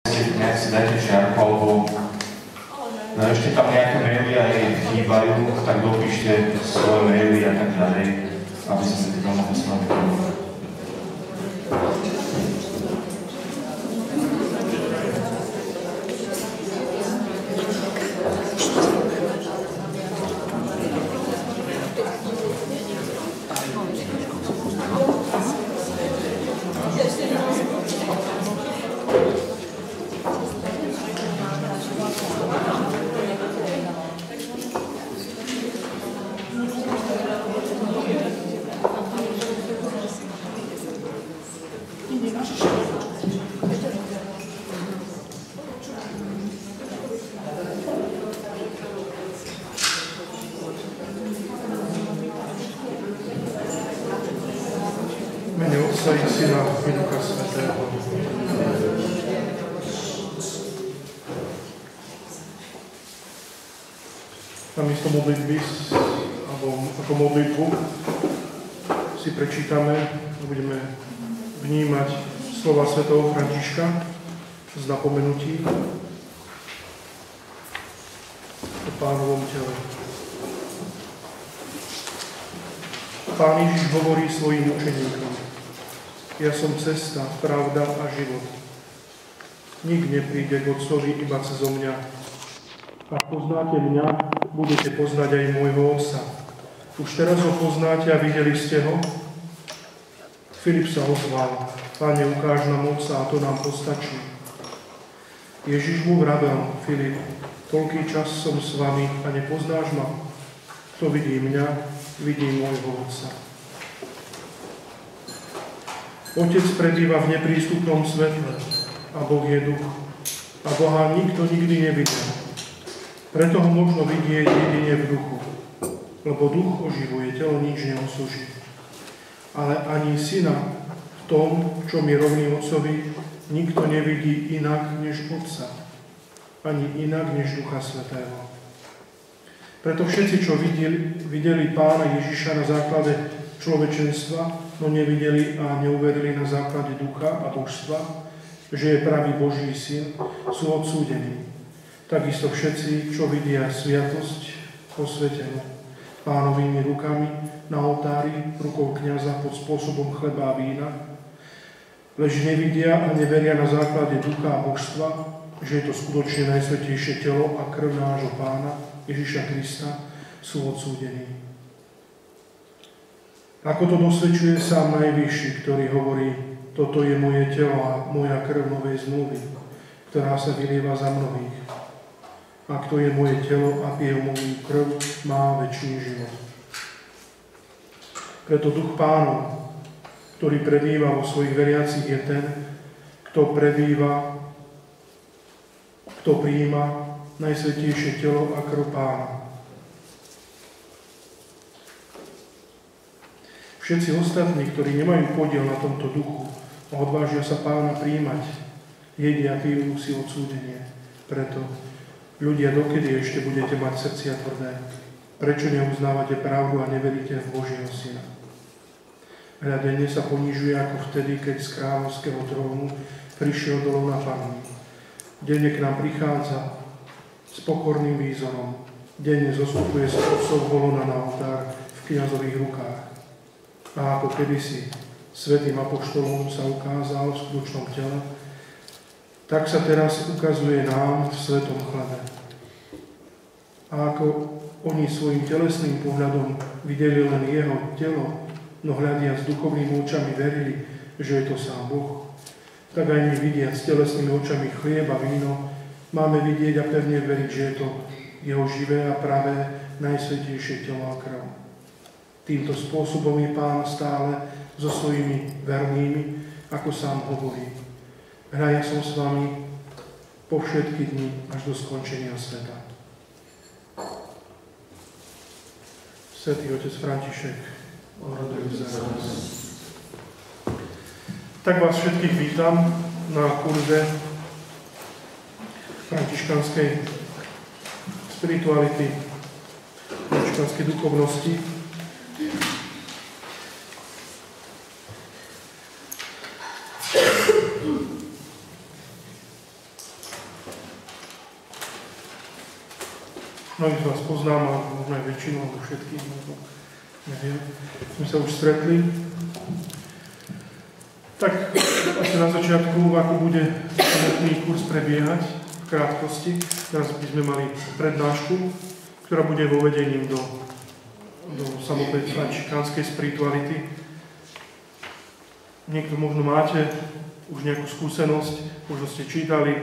Nech si dajte čiarku, alebo ešte tam nejaké maily aj chýbajú, tak dopíšte svoje maily a tak ďalej, aby sme si to mohli s vami povedať. Mene Otca i Syna i Ducha Svätého. Namiesto modlitby, alebo ako modlitbu, si prečítame a budeme vnímať slova svätého Františka z napomenutí o Pánovom tele. Pán Ježiš hovorí svojim učeníkom: Ja som cesta, pravda a život. Nik nepríde k Otcovi iba cezo mňa. Ak poznáte mňa, budete poznať aj môjho Otca. Už teraz ho poznáte a videli ste ho? Filip sa ozval: Páne, ukáž nám Otca a to nám postačí. Ježiš mu vravel: Filip, toľký čas som s vami a nepoznáš ma? Kto vidí mňa, vidí môjho Otca. Otec prebýva v neprístupnom svetle a Boh je duch. A Boha nikto nikdy nevidel. Preto ho možno vidieť jedine v duchu, lebo duch oživuje, telo nič neosoží. Ale ani Syna v tom, čo mi rovný Otcovi, nikto nevidí inak než Otca, ani inak než Ducha Svätého. Preto všetci, čo videli Pána Ježiša na základe človečenstva, no nevideli a neuverili na základe ducha a božstva, že je pravý Boží syn, sú odsúdení. Takisto všetci, čo vidia sviatosť posvetenú Pánovými rukami na oltári, rukou kňaza pod spôsobom chleba a vína, lež nevidia a neveria na základe ducha a božstva, že je to skutočne najsvätejšie telo a krv nášho Pána Ježiša Krista, sú odsúdení. Ako to dosvedčuje sám Najvyšší, ktorý hovorí: Toto je moje telo a moja krv novej zmluvy, ktorá sa vylieva za mnohých. A kto je moje telo a pije moju krv, má večný život. Preto duch Pánov, ktorý prebýva vo svojich veriacich, je ten, kto prijíma najsvätejšie telo a krv Pána. Všetci ostatní, ktorí nemajú podiel na tomto duchu a odvážia sa Pána prijímať, jedia a pijú si odsúdenie. Preto, ľudia, dokedy ešte budete mať srdcia tvrdé? Prečo neuznávate pravdu a neveríte v Božieho Syna? Hľa denne sa ponižuje ako vtedy, keď z kráľovského trónu prišiel dolu na Pánu. Denne k nám prichádza s pokorným výzorom. Denne zostupuje z otcov volona na oltár v kňazových rukách. A ako kedysi svätým apoštolom sa ukázal v skutočnom tele, tak sa teraz ukazuje nám v svetom chlebe. A ako oni svojim telesným pohľadom videli len jeho telo, no hľadiac s duchovnými očami verili, že je to sám Boh, tak aj my vidiac s telesnými očami chlieb a víno, máme vidieť a pevne veriť, že je to jeho živé a pravé najsvätejšie telo a krv. Týmto spôsobom je Pán stále so svojimi vernými, ako sám hovorí: Hľa, ja som s vami po všetky dni až do skončenia sveta. Svätý otec František, oroduj za nás. Tak vás všetkých vítam na kurze františkanskej spirituality, františkanskej duchovnosti. Mnohých z vás poznám, a možno aj väčšinu, alebo všetkých, možno, neviem, sme sa už stretli. Tak asi na začiatku, ako bude samotný kurz prebiehať v krátkosti. Teraz by sme mali prednášku, ktorá bude vovedením do samotnej františkánskej spirituality. Niekto možno máte už nejakú skúsenosť, možno ste čítali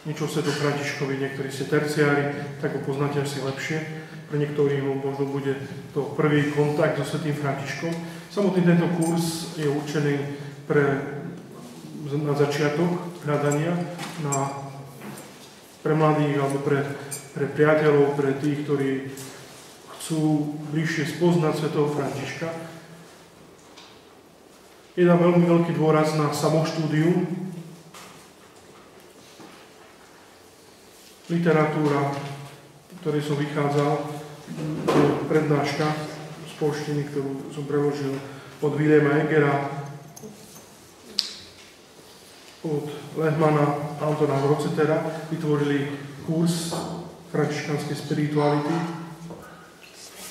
niečo o svetom Františkovi, niektorí ste terciári, tak ho poznáte asi lepšie. Pre niektorých možno bude to prvý kontakt so svätým Františkom. Samotný tento kurz je určený na začiatok hľadania, pre mladých alebo pre priateľov, pre tých, ktorí chcú bližšie spoznať svätého Františka. Je tam veľmi veľký dôraz na samoštúdium. Literatúra, ktorej som vychádzal, je prednáška z polštiny, ktorú som preložil od Wilhelma Egera, od Lehmana a Antona Grocetera. Vytvorili kurz františkánskej spirituality.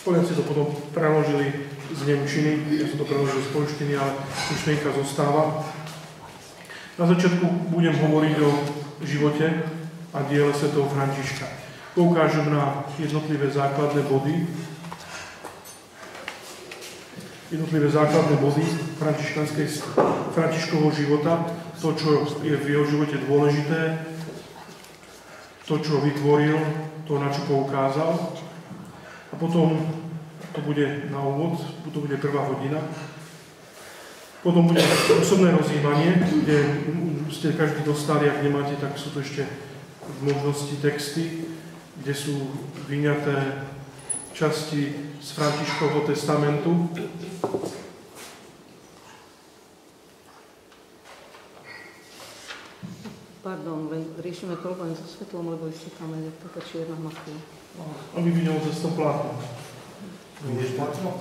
Poliaci to potom preložili z nemčiny, ja som to preložil z polštiny, ale myšlienka zostáva. Na začiatku budem hovoriť o živote a diele svätého Františka. Poukážem na jednotlivé základné body Františkovho života, to, čo je v jeho živote dôležité, to, čo vytvoril, to, na čo poukázal. A potom to bude na úvod, to bude prvá hodina. Potom bude osobné rozjímanie, kde ste každý dostali, ak nemáte, tak sú to ešte v možnosti texty, kde sú vyňaté časti z Františkovho testamentu. Pardon, riešime problém so svetlom, lebo ešte tam je taká čierna maska. On by videl cez to plátno. Vidíš plátno?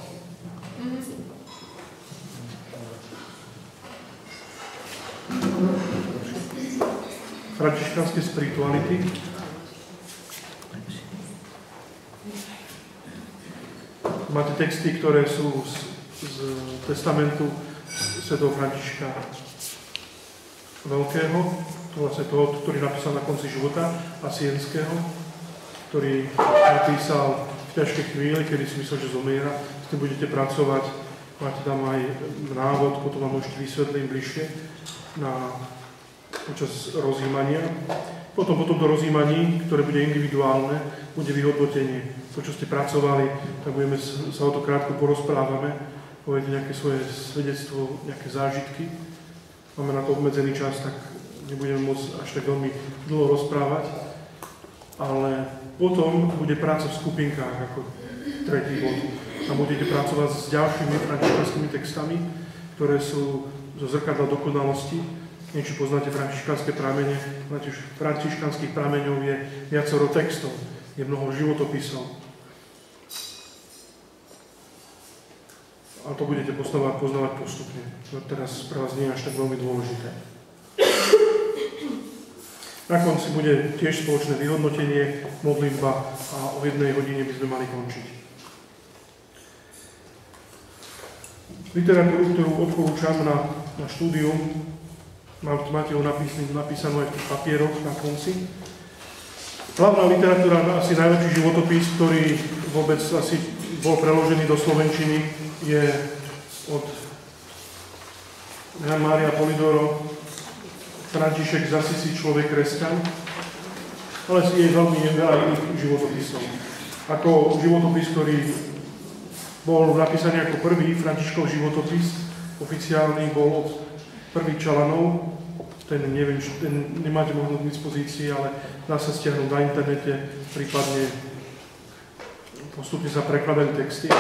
Františkánske spirituality. Máte texty, ktoré sú z testamentu svätého Františka Veľkého, to vlastne toho, ktorý napísal na konci života, Asienského, ktorý napísal v ťažkej chvíli, kedy si myslel, že zomiera. S tým budete pracovať, máte tam aj návod, potom vám môžete vysvetliť bližšie počas rozjímania. Potom po tomto rozjímaní, ktoré bude individuálne, bude vyhodnotenie. To, čo ste pracovali, tak budeme sa o to krátko porozprávame, poviete nejaké svoje svedectvo, nejaké zážitky. Máme na to obmedzený čas, tak nebudeme môcť až tak veľmi dlho rozprávať. Ale potom bude práca v skupinkách ako tretí bod. Tam budete pracovať s ďalšími františkanskými textami, ktoré sú zo zrkadla dokonalosti. Niečo poznáte františkanské pramene, františkanských prameňov je viacero textov, je mnoho životopisov. A to budete poznávať postupne. To teraz pre vás nie je až tak veľmi dôležité. Na konci bude tiež spoločné vyhodnotenie, modlitba a o 1 hodine by sme mali končiť. Literatúru, ktorú odporúčam na štúdium, máte ho napísanú aj v tých papieroch na konci. Hlavná literatúra, asi najlepší životopis, ktorý vôbec asi bol preložený do slovenčiny, je od Jan Mária Polidoro, František z Assisi, človek kresťan, ale je veľmi veľa iných životopisov. Ako životopis, ktorý bol napísaný ako prvý Františkov životopis, oficiálny, bol od prvých Čalanov, ten neviem, ten nemáte možno k dispozícii, ale dá sa stiahnuť na internete, prípadne postupne sa prekladajú texty.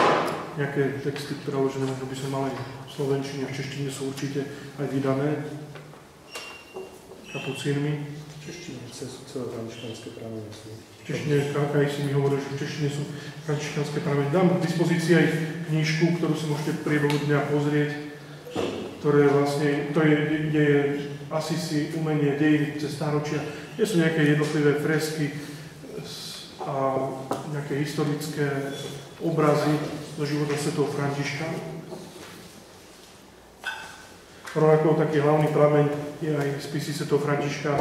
Nejaké texty preložené, možno by sme mali v slovenčine, v češtine sú určite aj vydané kapucínmi. V češtine celé františkanské pramene sú. V češtine, Kaj si mi hovoril, že v češtine sú františkanské pramene. Dám k dispozícii aj knižku, ktorú si môžete v priebehu dňa pozrieť, ktoré vlastne, kde je Assisi, umenie, dejiny cez stáročia, kde sú nejaké jednotlivé fresky a nejaké historické obrazy zo života svätého Františka. Rovnako taký hlavný prameň je aj spisy svätého Františka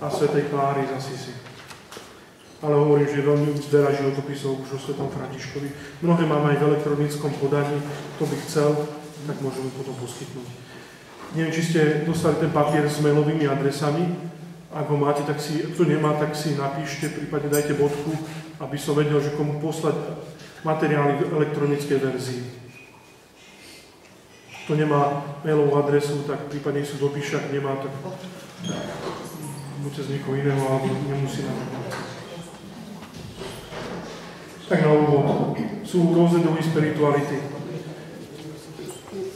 a svätej Kláry z Asisi. Ale hovorím, že je veľmi veľa životopisov už o svätom Františkovi. Mnohé máme aj v elektronickom podaní. Kto by chcel, tak môžeme potom poskytnúť. Neviem, či ste dostali ten papier s mailovými adresami. Ak ho máte, tak si, kto nemá, tak si napíšte, prípadne dajte bodku, aby som vedel, že komu poslať materiály v elektronickej verzii. Kto nemá mailovú adresu, tak prípadne si dopíše, ak nemá, tak buďte z niekoho iného, alebo nemusí na to. Tak na úvod. Sú rôzne druhy spirituality,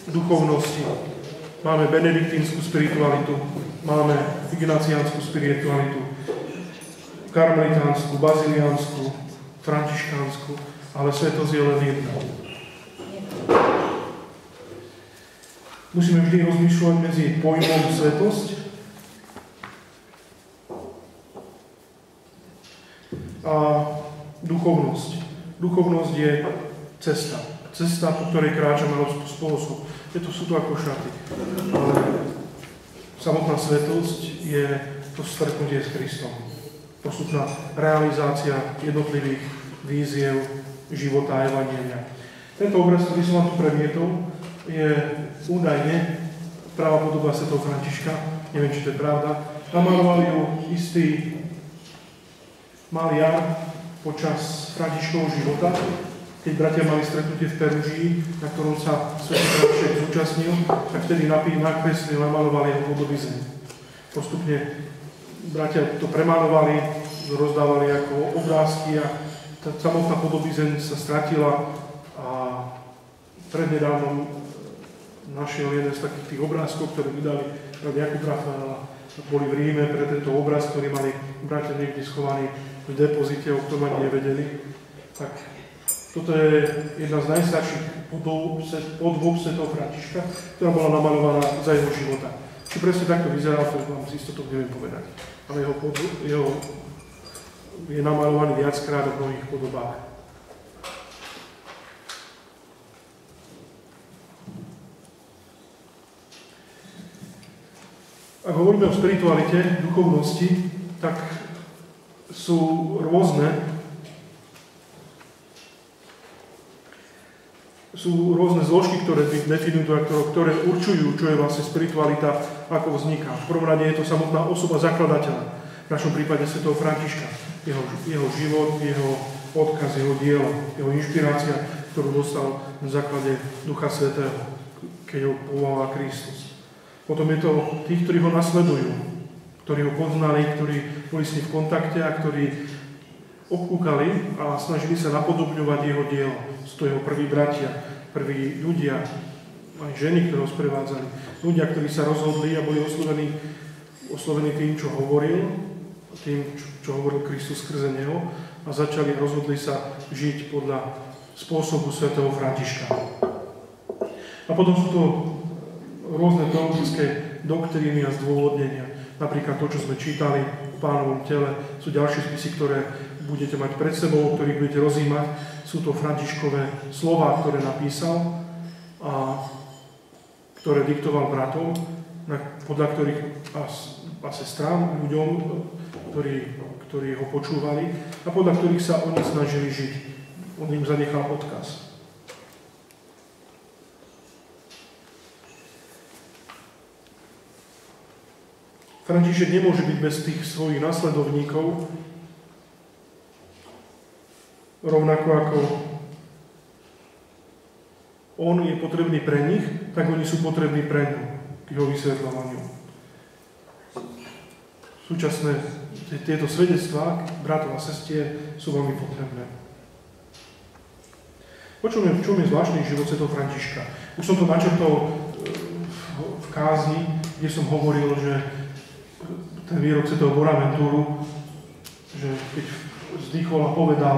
duchovnosti. Máme benediktínsku spiritualitu, máme ignaciánsku spiritualitu, karmelitánsku, baziliánsku, františkánsku, ale svetosť je len jedna. Musíme vždy rozmýšľať medzi pojmom svetosť a duchovnosť. Duchovnosť je cesta. Cesta, po ktorej kráčame spôsob. Sú to ako šaty. Ale samotná svetosť je to stretnutie s Kristom. Postupná realizácia jednotlivých víziev života a evanjelia. Tento obraz, ktorý som vám tu predmietol, je údajne pravá podoba svätého Františka. Neviem, či to je pravda. Namalovali ju istý maliar počas Františkovho života, keď bratia mali stretnutie v Peružii, na ktorom sa svätý František zúčastnil, tak vtedy nakreslili, namalovali jeho podobizeň. Postupne bratia to premalovali, rozdávali ako obrázky a tá samotná podobizeň sa stratila a prednedávnom našiel jeden z takých tých obrázkov, ktoré vydali Jakub Rafaela. Boli v Ríme pre tento obraz, ktorý mali bratia niekde schovaný v depozite, o ktorom ani nevedeli. Tak toto je jedna z najstarších podob svätého Františka, ktorá bola namalovaná za jeho života. Či presne takto vyzeral, to vám z istotou neviem povedať. Ale jeho je namalovaný viackrát v mnohých podobách. Ak hovoríme o spiritualite, duchovnosti, tak sú rôzne zložky, ktoré definujú a ktoré určujú, čo je vlastne spiritualita, ako vzniká. V prvom rade je to samotná osoba zakladateľa. V našom prípade svätého Františka. Jeho život, jeho odkaz, jeho dielo, jeho inšpirácia, ktorú dostal na základe Ducha Svätého, keď ho povolal Kristus. Potom je to tých, ktorí ho nasledujú, ktorí ho poznali, ktorí boli s ním v kontakte a ktorí obkúkali a snažili sa napodobňovať jeho dielo. Sú to jeho prví bratia, prví ľudia, aj ženy, ktoré ho sprevádzali. Ľudia, ktorí sa rozhodli a boli oslovení tým, čo hovoril, tým, čo hovoril Kristus skrze neho a rozhodli sa žiť podľa spôsobu svätého Františka. A potom sú to rôzne teologické doktríny a zdôvodnenia. Napríklad to, čo sme čítali v Pánovom tele, sú ďalšie spisy, ktoré budete mať pred sebou, o ktorých budete rozímať. Sú to Františkové slová, ktoré napísal a ktoré diktoval bratom, podľa ktorých a sestrám, ľuďom, ktorí ho počúvali a podľa ktorých sa oni snažili žiť. On im zanechal odkaz. František nemôže byť bez tých svojich nasledovníkov, rovnako ako on je potrebný pre nich, tak oni sú potrební pre ňu, k jeho vysvetľovaniu. Súčasné tieto svedectvá bratov a sestier sú veľmi potrebné. V čom je zvláštny život svätého Františka? Už som to načrtol v kázni, kde som hovoril, že ten výrok svätého Bonaventuru, že keď vzdychol a povedal,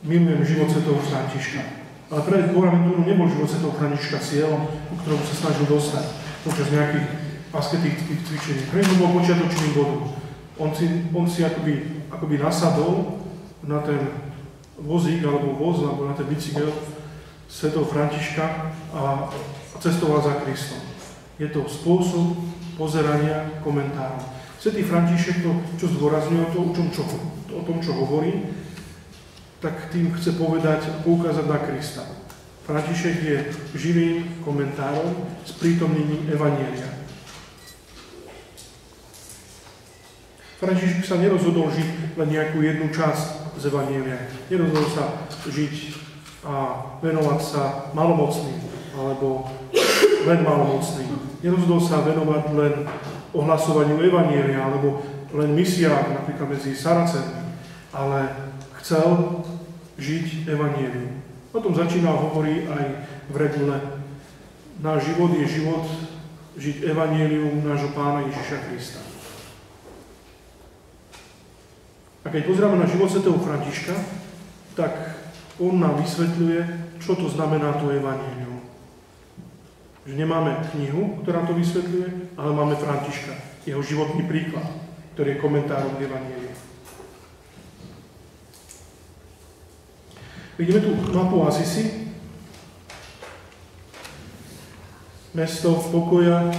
milujem život svätého Františka. Ale pre Bonaventuru nebol život svätého Františka cieľom, ku ktorému sa snažil dostať počas nejakých asketických cvičení. Pre ňu bol počiatočný bodom. On si akoby nasadol na ten vozík alebo voz, alebo na ten bicykel svätého Františka a cestoval za Kristom. Je to spôsob pozerania komentárov. Svätý František to, čo zdôrazňuje, o tom, čo hovorí, tak tým chce povedať a poukázať na Krista. František je živým komentárom s prítomnením Evanjelia. František sa nerozhodol žiť len nejakú jednu časť z Evanjelia. Nerozhodol sa žiť a venovať sa malomocným, alebo len malomocným. Nerozhodol sa venovať len ohlasovaniu Evanjelia, alebo len misiám, napríklad medzi Saracénmi, ale chcel žiť Evanjelium. O tom začína hovorí aj v regule. Náš život je život žiť Evanjelium nášho Pána Ježiša Krista. A keď pozrieme na život svätého Františka, tak on nám vysvetľuje, čo to znamená to Evanjelium. Že nemáme knihu, ktorá to vysvetľuje, ale máme Františka, jeho životný príklad, ktorý je komentárom Evanjelia. Vidíme tu mapu Asisi, mesto pokoja,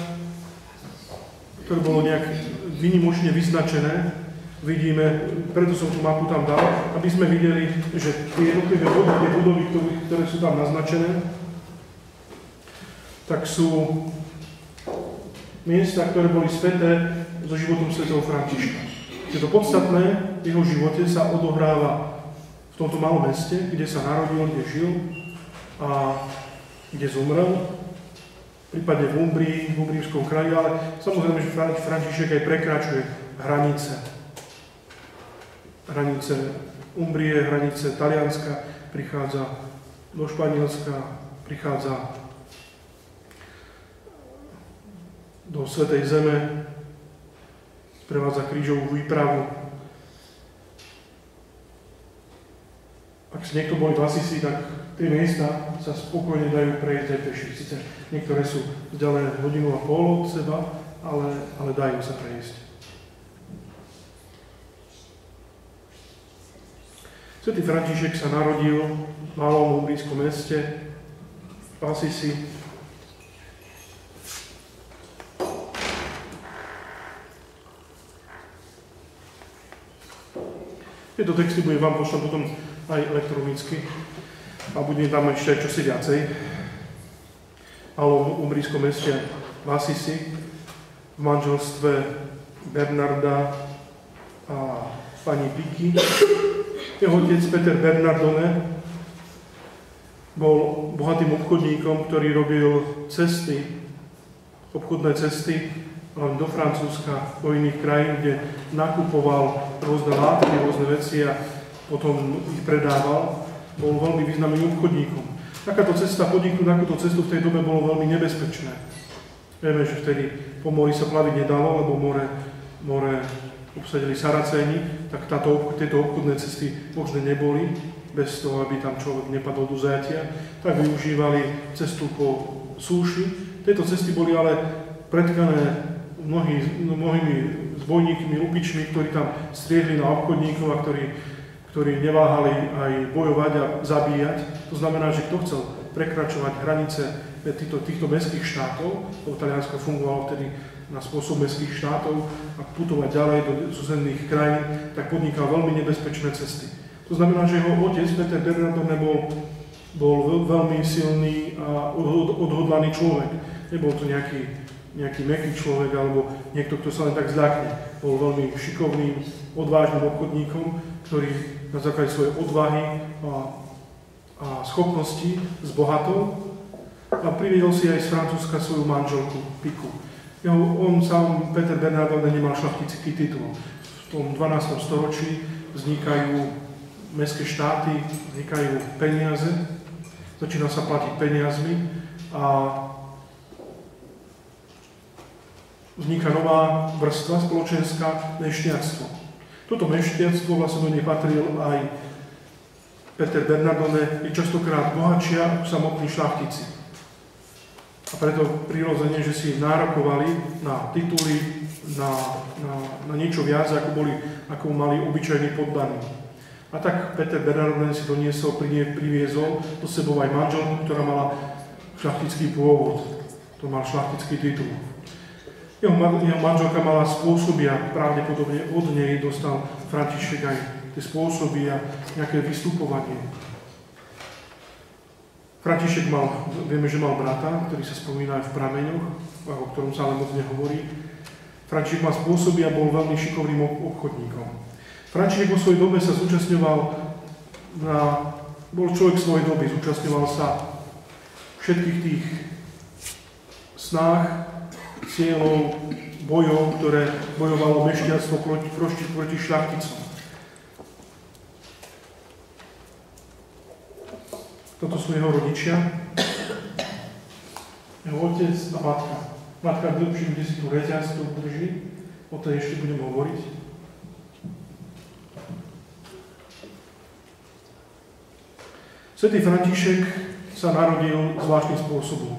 ktoré bolo nejak výnimočne vyznačené. Vidíme, preto som tú mapu tam dal, aby sme videli, že tie jednotlivé budovy, ktoré sú tam naznačené, tak sú miesta, ktoré boli sväté so životom svätého Františka. Je to podstatné, v jeho živote sa odohráva v tomto malom meste, kde sa narodil, kde žil a kde zomrel, prípadne v Umbrii, v Umbrijskom kraji, ale samozrejme, že František aj prekračuje hranice Umbrie, hranice Talianska, prichádza do Španielska, prichádza do Svätej Zeme, sprevádza krížovú výpravu. Ak si niekto boli v Asisi, tak tie miesta sa spokojne dajú prejsť aj peši. Sice niektoré sú vzdialené hodinu a pol od seba, ale dajú sa prejsť. Svätý František sa narodil v malom umbrijskom meste v Asisi. Tieto texty budem vám pošlať potom aj elektronicky a budem tam ešte aj čosi viacej. V malom umbrijskom meste v Asisi, v manželstve Bernarda a pani Piky. Jeho otec Peter Bernardone bol bohatým obchodníkom, ktorý robil obchodné cesty do Francúzska, do iných krajín, kde nakupoval rôzne látky, rôzne veci a potom ich predával. Bol veľmi významným obchodníkom. Takáto cesta, podniknúť takúto cestu v tej dobe bolo veľmi nebezpečné. Vieme, že vtedy po mori sa plaviť nedalo, lebo more obsadili Saracéni, tak tieto obchodné cesty možné neboli, bez toho, aby tam človek nepadol do zajatia, tak využívali cestu po súši. Tieto cesty boli ale pretkané mnohými zbojníkmi, lupičmi, ktorí tam striehli na obchodníkov a ktorí neváhali aj bojovať a zabíjať. To znamená, že kto chcel prekračovať hranice týchto mestských štátov, lebo Taliansko fungovalo vtedy na spôsob mestských štátov a putovať ďalej do susedných krajín, tak podnikal veľmi nebezpečné cesty. To znamená, že jeho otec, Peter Bernardone, bol veľmi silný a odhodlaný človek. Nebol to nejaký mäkký človek alebo niekto, kto sa len tak zľakne. Bol veľmi šikovným, odvážnym obchodníkom, ktorý na základe svojej odvahy a schopnosti zbohatol a priviedol si aj z Francúzska svoju manželku Piku. On sám, Peter Bernardone, nemal šlachtický titul. V tom 12. storočí vznikajú mestské štáty, vznikajú peniaze, začína sa platiť peniazmi a vzniká nová vrstva spoločenská, mešťanstvo. Toto mešťanstvo vlastne do nej patril aj Peter Bernardone, je častokrát bohatšia ako samotní šlachtici. A preto prirodzene, že si nárokovali na tituly, na niečo viac, ako mali obyčajní poddaní. A tak Peter Bernardén si doniesol, priviezol do sebou aj manželku, ktorá mala šlachtický pôvod. To mal šlachtický titul. Jeho manželka mala spôsoby a pravdepodobne od nej dostal František aj tie spôsoby a nejaké vystupovanie. František vieme, že mal brata, ktorý sa spomína aj v prameňoch, o ktorom sa ale moc nehovorí. František mal spôsoby a bol veľmi šikovným obchodníkom. František vo svojej dobe sa zúčastňoval bol človek svojej doby, zúčastňoval sa všetkých tých snách, cieľov, bojov, ktoré bojovalo mešťanstvo proti šľachticom. Toto sú jeho rodičia, jeho otec a matka. Matka dlhším, kde si tu reťaz, to drží, o tej ešte budem hovoriť. Svätý František sa narodil zvláštnym spôsobom.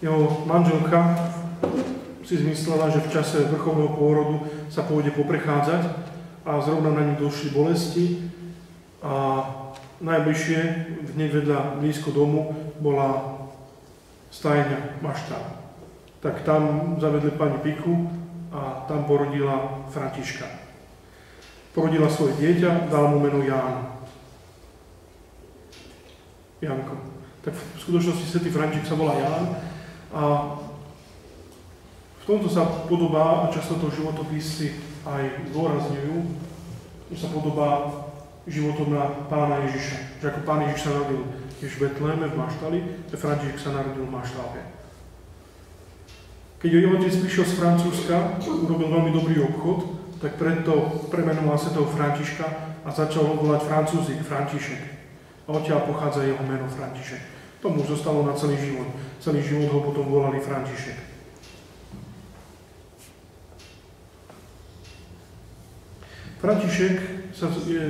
Jeho manželka si zmyslela, že v čase vrcholného pôrodu sa pôjde poprechádzať a zrovna na ňu došli bolesti a najbližšie, hneď vedľa blízko domu, bola stajňa, maštál. Tak tam zavedli pani Piku a tam porodila Františka. Porodila svoje dieťa, dala mu meno Ján. Janko. Tak v skutočnosti svätý František sa volá Ján a v tomto sa podobá, a často to životopisy aj zdôrazňujú, že sa podobá životom na Pána Ježiša. Že ako Pán Ježiš sa narodil tiež v Betléme, v maštali, že František sa narodil v maštálke. Keď jeho otec prišiel z Francúzska, urobil veľmi dobrý obchod, tak preto premenoval svätého Františka a začal ho volať Francúzik, František. A odtiaľ pochádza jeho meno František. To mu zostalo na celý život. Celý život ho potom volali František. František je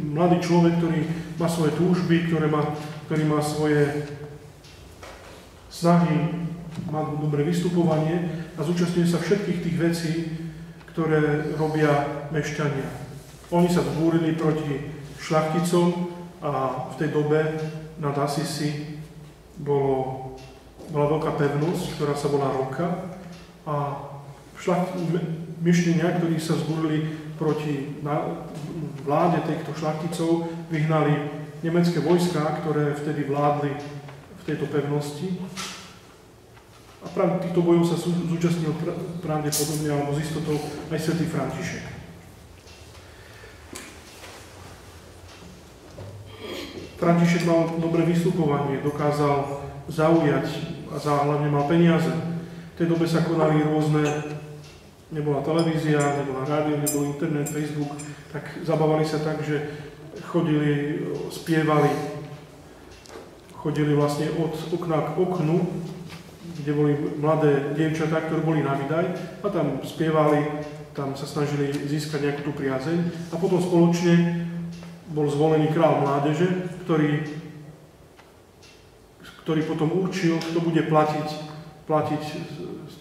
mladý človek, ktorý má svoje túžby, ktorý má svoje snahy, má dobré vystupovanie a zúčastňuje sa všetkých tých vecí, ktoré robia mešťania. Oni sa vzbúrili proti šľachticom, a v tej dobe nad Asisi bola veľká pevnosť, ktorá sa volá Roka a myšlenia, ktorí sa zbúrili proti vláde týchto šľachticov, vyhnali nemecké vojská, ktoré vtedy vládli v tejto pevnosti. A práve týchto bojov sa zúčastnil pravdepodobne alebo z istotou aj svätý František. František mal dobré vystupovanie, dokázal zaujať a hlavne mal peniaze. V tej dobe sa konali rôzne, nebola televízia, nebola rádio, nebol internet, Facebook, tak zabávali sa tak, že chodili, spievali, chodili vlastne od okna k oknu, kde boli mladé dievčatá, ktoré boli na výdaj a tam spievali, tam sa snažili získať nejakú tú priazeň a potom spoločne bol zvolený kráľ mládeže, ktorý potom určil, kto bude platiť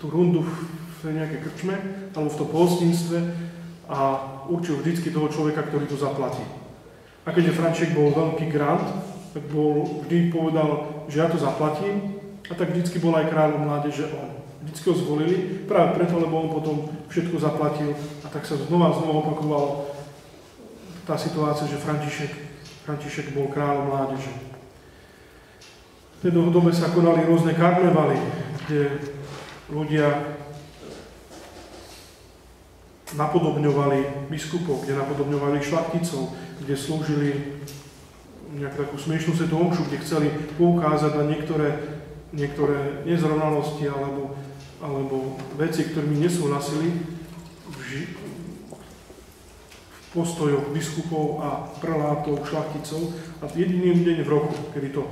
tú rundu v nejakej krčme alebo v tom pohostinstve a určil vždycky toho človeka, ktorý to zaplatí. A keďže František bol veľký grant, tak vždy povedal, že ja to zaplatím a tak vždycky bol aj kráľom mládeže on. Vždycky ho zvolili, práve preto, lebo on potom všetko zaplatil a tak sa znova opakoval tá situácia, že František bol kráľom mládeže. V tej dobe sa konali rôzne karnevaly, kde ľudia napodobňovali biskupov, kde napodobňovali šľachticov, kde slúžili nejakú takú smiešnú svätú omšu, kde chceli poukázať na niektoré nezrovnalosti alebo veci, ktorými nesúhlasili v postojoch biskupov a prelátov, šľachticov a jediný deň v roku, kedy to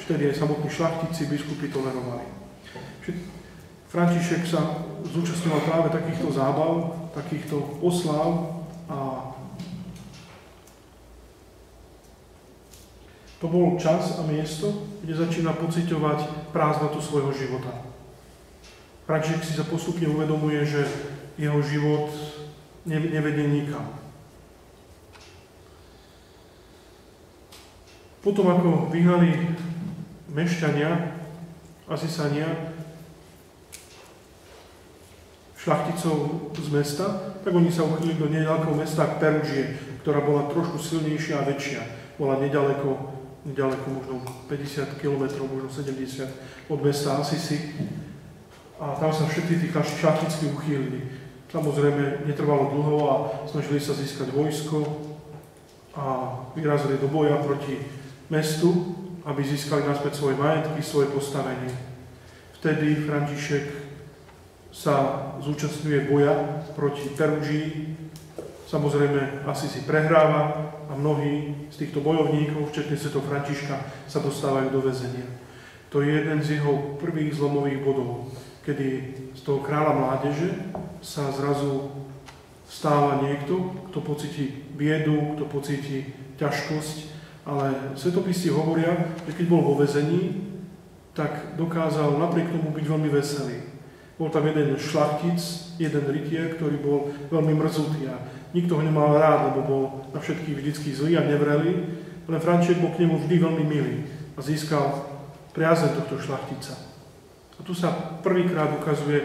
vtedy aj samotní šľachtici, biskupy tolerovali. František sa zúčastňoval práve takýchto zábav, takýchto osláv a to bol čas a miesto, kde začína pociťovať prázdnotu svojho života. František si sa postupne uvedomuje, že jeho život nevedie nikam. Potom ako vyhnali mešťania, Asisania, šľachticov z mesta, tak oni sa uchýlili do nedalekého mesta Perugie, ktorá bola trošku silnejšia a väčšia. Bola nedaleko možno 50 km, možno 70 od mesta Asisi. A tam sa všetci tí šľachtici uchýlili. Samozrejme, netrvalo dlho a snažili sa získať vojsko a vyrazili do boja proti mestu, aby získali naspäť svoje majetky, svoje postavenie. Vtedy František sa zúčastňuje boja proti Perugii. Samozrejme, Asisi prehráva a mnohí z týchto bojovníkov, včetne svätého Františka, sa dostávajú do väzenia. To je jeden z jeho prvých zlomových bodov, kedy z toho kráľa mládeže sa zrazu stáva niekto, kto pocíti biedu, kto pocíti ťažkosť, ale svetopisy hovoria, že keď bol vo väzení, tak dokázal napriek tomu byť veľmi veselý. Bol tam jeden šľachtic, jeden rytier, ktorý bol veľmi mrzutý a nikto ho nemal rád, lebo bol na všetkých vždycky zlý a nevrelý, len František bol k nemu vždy veľmi milý a získal priazeň tohto šľachtica. A tu sa prvýkrát ukazuje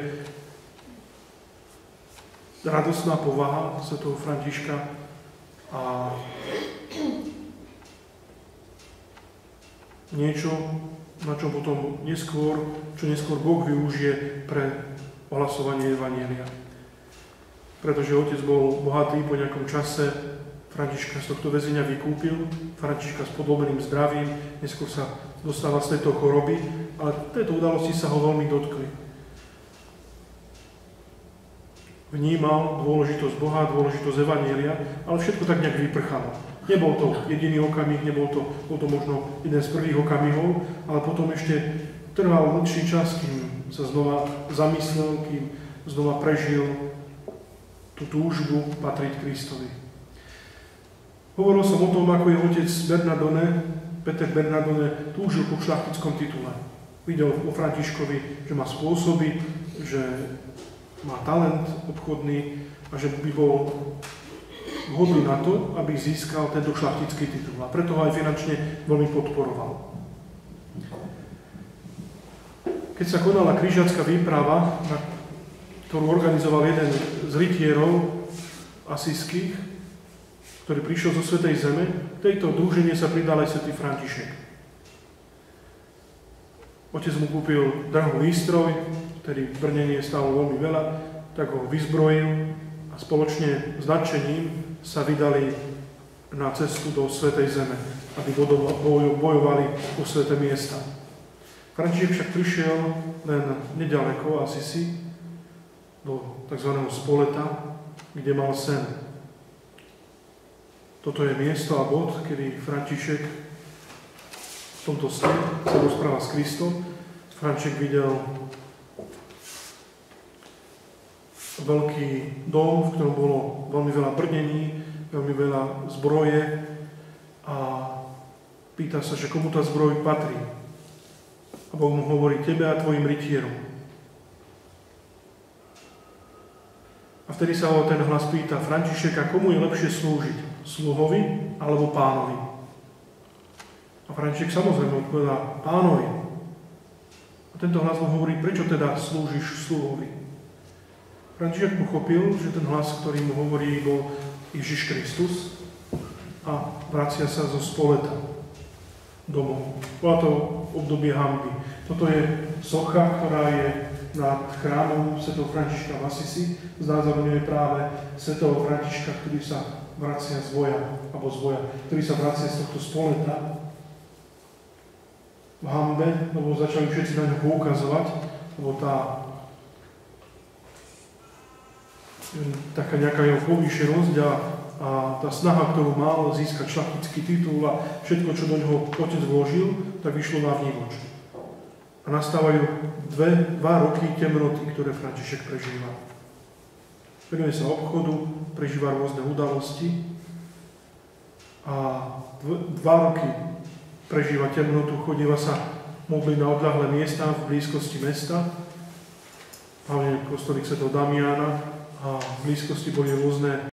radosná povaha svätého Františka a niečo, na čo potom neskôr Boh využije pre ohlasovanie evanjelia. Pretože otec bol bohatý, po nejakom čase Františka z tohto väzenia vykúpil, Františka s podobným zdravím, neskôr sa dostáva z tejto choroby, ale tejto udalosti sa ho veľmi dotkli. Vnímal dôležitosť Boha, dôležitosť evanjelia, ale všetko tak nejak vyprchalo. Nebol to jediný okamih, bol to možno jeden z prvých okamihov, ale potom ešte trval dlhší čas, kým sa znova zamyslel, kým znova prežil tú túžbu patriť Kristovi. Hovoril som o tom, ako jeho otec Peter Bernardone túžil po šľachtickom titule. Videl o Františkovi, že má spôsoby, že má talent obchodný a že by bol vhodný na to, aby získal tento šľachtický titul. A preto ho aj finančne veľmi podporoval. Keď sa konala križiacka výprava, ktorú organizoval jeden z rytierov asijských, ktorý prišiel zo Svätej Zeme, v tejto družine sa pridal aj svätý František. Otec mu kúpil drahý výstroj, ktorý brnenie stálo veľmi veľa, tak ho vyzbrojil a spoločne s nadšením sa vydali na cestu do Svätej Zeme, aby bojovali o sväté miesta. František však prišiel len nedaleko Asisi, do tzv. Spoleta, kde mal sen. Toto je miesto a bod, kedy František v tomto sne sa rozpráva s Kristom. František videl veľký dom, v ktorom bolo veľmi veľa brnení, veľmi veľa zbroje a pýta sa, že komu tá zbroj patrí. A Boh mu hovorí tebe a tvojim rytierom. A vtedy sa ho ten hlas pýta, František, a komu je lepšie slúžiť? Sluhovi alebo pánovi? A František samozrejme odpovedá pánovi. A tento hlas mu hovorí, prečo teda slúžiš sluhovi? František pochopil, že ten hlas, ktorý mu hovorí, bol Ježiš Kristus a vracia sa zo Spoleta domov. Bola to obdobie hanby. Toto je socha, ktorá je nad chrámom svätého Františka v Asisi. Znázorňuje práve svätého Františka, ktorý sa vracia z boja, ktorý sa vracia z tohto Spoleta v hanbe, lebo začali všetci na ňu poukazovať, lebo taká nejaká jeho povýšenosť a tá snaha, ktorú mal získať šľachtický titul a všetko, čo do neho otec vložil, tak vyšlo na vnívoč. A nastávajú dva roky temnoty, ktoré František prežíva. Venuje sa obchodu, prežíva rôzne udalosti a 2 roky prežíva temnotu, chodíva sa modliť na odľahlé miesta v blízkosti mesta, hlavne kostolík svätého Damiána, a v blízkosti boli rôzne